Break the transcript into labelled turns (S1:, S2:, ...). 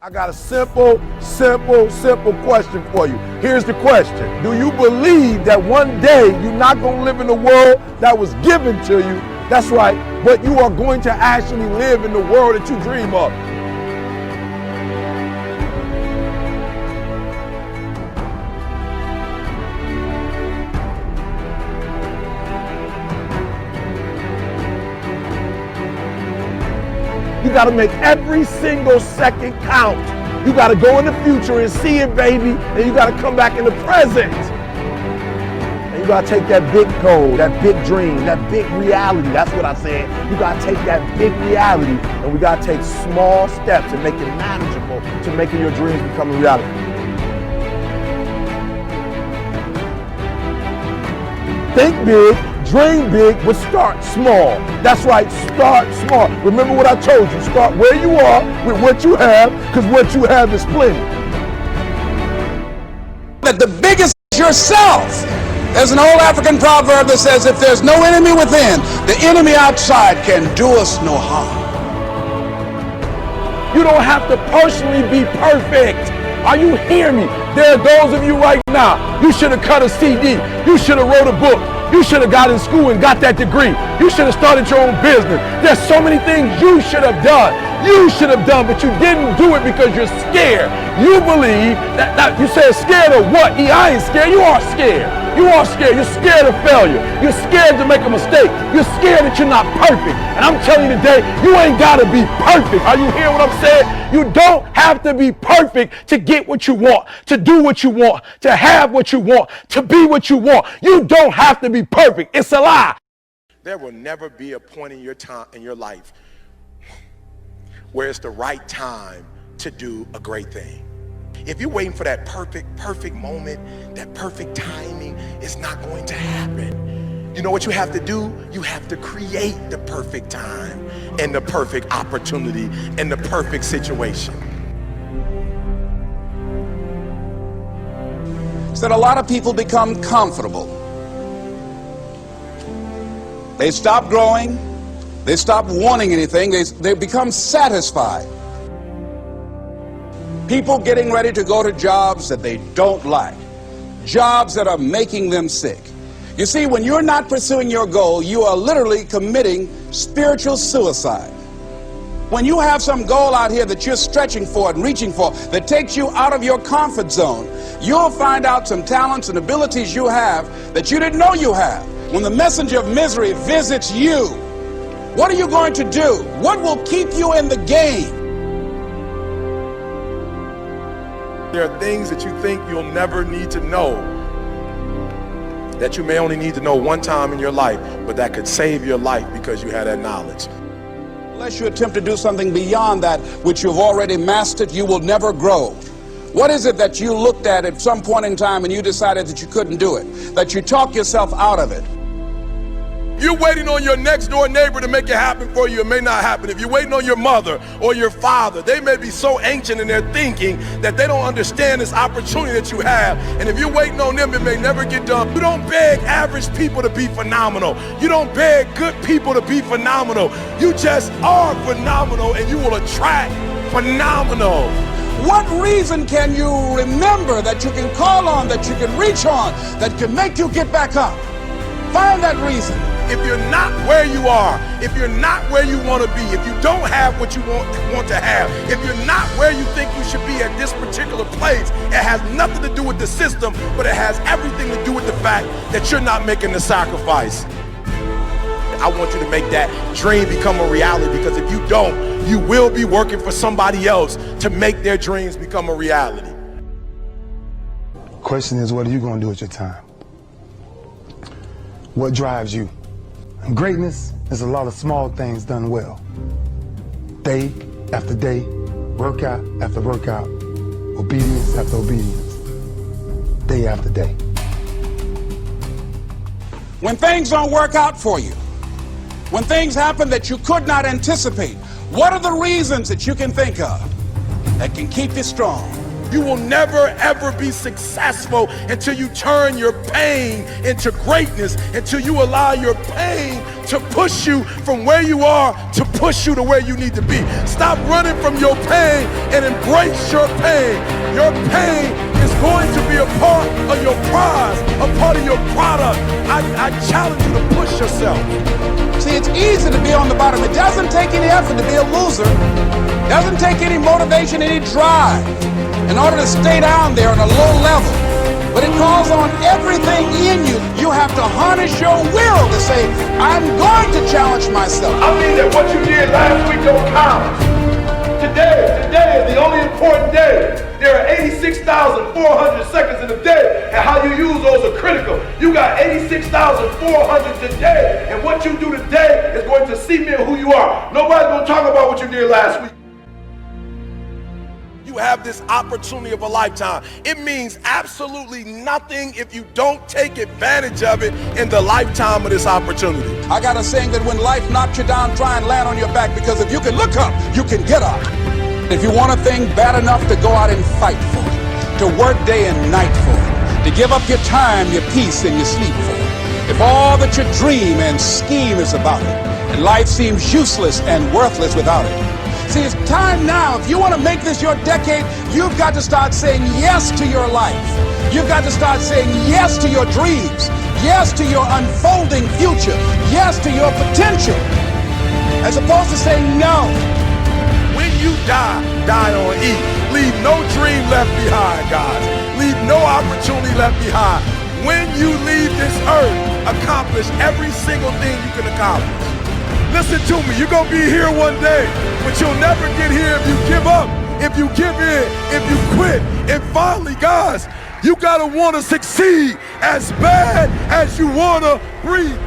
S1: I got a simple question for you. Here's the question. Do you believe that one day you're not going to live in the world that was given to you? That's right, but you are going to actually live in the world that you dream of. You got to make every single second count. You got to go in the future and see it, baby. And you got to come back in the present. And you got to take that big goal, that big dream, that big reality. That's what I said. You got to take that big reality and we got to take small steps and make it manageable to making your dreams become a reality. Think big. Dream big, but start small. That's right, start small. Remember what I told you, start where you are with what you have, because what you have is plenty.
S2: That the biggest is yourself. There's an old African proverb that says, if there's no enemy within, the enemy outside can do us no harm.
S1: You don't have to personally be perfect. Are you hearing me? There are those of you right now, you should have cut a CD. You should have wrote a book. You should have got in school and got that degree. You should have started your own business. There's so many things you should have done. You should have done, but you didn't do it because you're scared. You believe that you said scared of what? I ain't scared. You are scared. You are scared. You're scared of failure. You're scared to make a mistake. You're scared that you're not perfect. And I'm telling you today, you ain't got to be perfect. Are you hearing what I'm saying? You don't have to be perfect to get what you want, to do what you want, to have what you want, to be what you want. You don't have to be perfect. It's a lie. There will never be a point in your life where it's the right time to do a great thing. If you're waiting for that perfect moment, that perfect timing, it's not going to happen. You know what you have to do? You have to create the perfect time and the perfect opportunity and the perfect situation.
S2: So that a lot of people become comfortable. They stop growing. They stop wanting anything. They become satisfied. People getting ready to go to jobs that they don't like, jobs that are making them sick. You see, when you're not pursuing your goal, you are literally committing spiritual suicide. When you have some goal out here that you're stretching for and reaching for that takes you out of your comfort zone, you'll find out some talents and abilities you have that you didn't know you have. When the messenger of misery visits you, what are you going to do? What will keep you in the game?
S1: There are things that you think you'll never need to know, that you may only need to know one time in your life, but that could save your life because you had that knowledge.
S2: Unless you attempt to do something beyond that which you've already mastered, you will never grow. What is it that you looked at some point in time and you decided that you couldn't do it, that you talked yourself out of it?
S1: You're waiting on your next door neighbor to make it happen for you, it may not happen. If you're waiting on your mother or your father, they may be so ancient in their thinking that they don't understand this opportunity that you have. And if you're waiting on them, it may never get done. You don't beg average people to be phenomenal. You don't beg good people to be phenomenal. You just are phenomenal and you will attract phenomenal.
S2: What reason can you remember that you can call on, that you can reach on, that can make you get back up? Find that reason.
S1: If you're not where you are, if you're not where you want to be, if you don't have what you want to have, if you're not where you think you should be at this particular place, it has nothing to do with the system, but it has everything to do with the fact that you're not making the sacrifice. I want you to make that dream become a reality, because if you don't, you will be working for somebody else to make their dreams become a reality.
S3: Question is, what are you going to do with your time? What drives you? And greatness is a lot of small things done well. Day after day, workout after workout, obedience after obedience, day after day.
S2: When things don't work out for you, when things happen that you could not anticipate, what are the reasons that you can think of that can keep you strong?
S1: You will never ever be successful until you turn your pain into greatness, until you allow your pain to push you from where you are to push you to where you need to be. Stop running from your pain and embrace your pain. Your pain is going to be a part of your prize, a part of your product. I challenge you to push yourself.
S2: See, it's easy to be on the bottom. It doesn't take any effort to be a loser. It doesn't take any motivation, any drive in order to stay down there on a low level. But it calls on everything in you. You have to harness your will to say, I'm going to challenge myself.
S1: I mean that what you did last week don't count. Today is the only important day. There are 86,400 seconds in a day, and how you use those are critical. You got 86,400 today, and what you do today is going to cement who you are. Nobody's going to talk about what you did last week. You have this opportunity of a lifetime. It means absolutely nothing if you don't take advantage of it in the lifetime of this opportunity.
S2: I got a saying that when life knocks you down, try and land on your back, because if you can look up, you can get up. If you want a thing bad enough to go out and fight for it, to work day and night for it, to give up your time, your peace, and your sleep for it, if all that you dream and scheme is about it, and life seems useless and worthless without it. See, it's time now. If you want to make this your decade, you've got to start saying yes to your life. You've got to start saying yes to your dreams, yes to your unfolding future, yes to your potential, as opposed to saying no.
S1: When you die on E. Leave no dream left behind, guys. Leave no opportunity left behind. When you leave this earth, accomplish every single thing you can accomplish. Listen to me, you're going to be here one day, but you'll never get here if you give up, if you give in, if you quit. And finally, guys, you got to want to succeed as bad as you want to breathe.